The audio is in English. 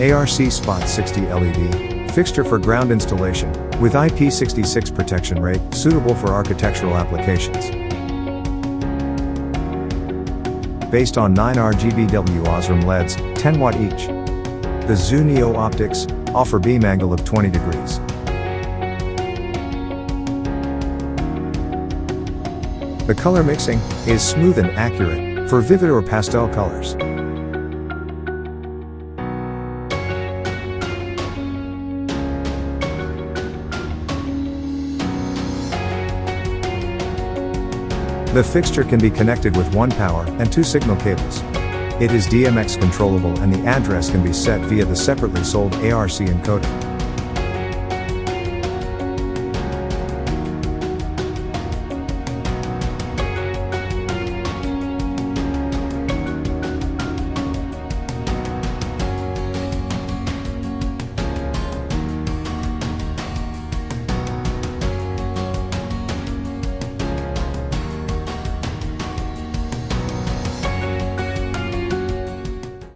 ARC Spot 60 LED, fixture for ground installation, with IP66 protection rate, suitable for architectural applications. Based on 9 RGBW Osram LEDs, 10 watt each. The ZooNeo optics offer beam angle of 20 degrees. The color mixing is smooth and accurate for vivid or pastel colors. The fixture can be connected with 1 power and 2 signal cables. It is DMX controllable and the address can be set via the separately sold ARC encoder.